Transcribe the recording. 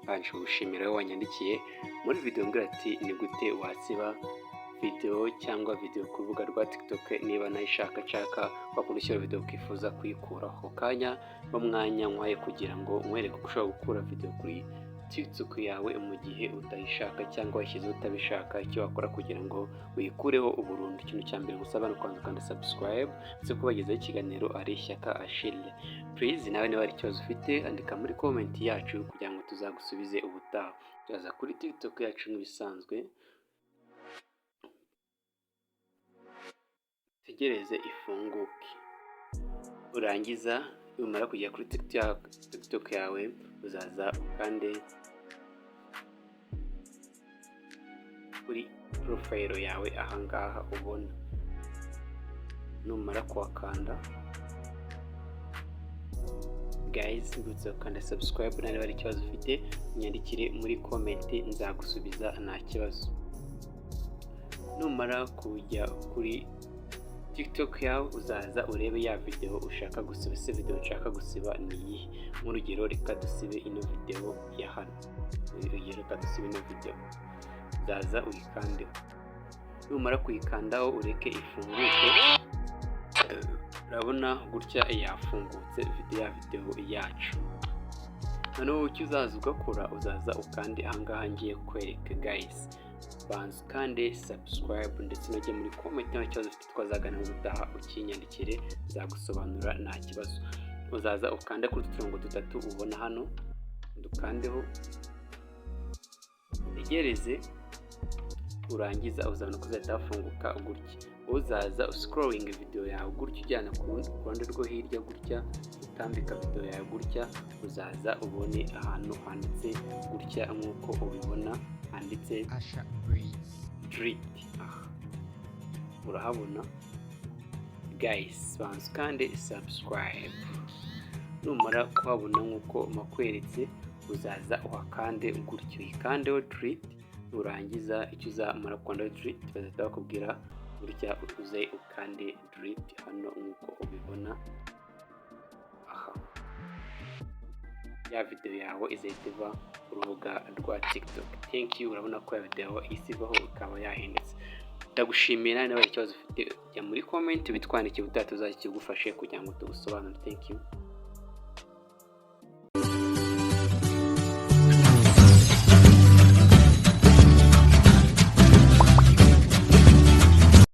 mbanje gushimira wowe wanyandikiye muri video mbwira ati ni gute wasiba video cyangwa video ku rubuga rwa TikTok niba nayishaka wakunda ushyira video ukifuza kuyikuraho kanya n'umwanya nkwaye kugira ngo nkwereke uko ushobora gukura video kuri TikTok yawe mu gihe utayishaka cyangwa washyize utabishaka. Icyo wakora kugira ngo uyikureho uburundu, ikintu cya mbere gusaba no kwandika subscribe ndetse kubagezaho ikiganiro ari Shyaka Achille. Please nawe niba hari ikibazo ufite andika muri comment yacu kugira ngo tuzagusubize ubutaha. Tuzaza kuri TikTok yacu nk'ibisanzwe, tegereze ifunguke, urangiza umara kujya kuri TikTok yawe uzaza ukande kuri profile yawe ahangaha ubona. Numara kuhakanda guys ngutse ukanda subscribe, niba hari ikibazo ufite unyandikire muri comment nzagusubiza nta kibazo. Numara kujya kuri TikTok yawe uzaza urebe ya video ushaka gusiba. Se video ushaka gusiba ni iyi, nk'urugero reka dusibe ino video ya hano, reka dusibe ino video, uzaza uyikandeho. Numara kuyikandaho ureke ifunguke, urabona gutya yafungutse ya video yacu. Noneho icyo uzaza ugakora uzaza ukande ahangaha ngiye kwereka guys, banza ukande subscribe ndetse unajye muri comment nta kibazo ufite twazagana ubutaha ukinyandikire zagusobanura nta kibazo. Uzaza ukande kuri turongo dutatu ubona hano, dukandeho tegereze, urangiza uzabona ko zafunguka gutya. Uzaza scrolling video yawe gutya ujyana ku ruhande rwo hirya gutya, utambika video yawe gutya, uzaza ubone ahantu handitse gutya nk'uko ubibona handitse delete. Urahabona guys, banza kandi subscribe. Numara kuhabona nk'uko makweretse uzaza uhakande gutyo, ikandeho delete. Urangiza icyo uzamara kwanda delete bazahita bakubwira gutya uze ukande delete hano nk'uko ubibona aha. Ya video yawe izahita iva ku rubuga rwa TikTok. Thank you. Urabona ko ya video isibaho ikaba yahindutse. Ndagushimira, niba hari ikibazo ufite jya muri comment bitwandikire ubutaha tuzakigufashe kugira ngo tugusobanure. Thank you.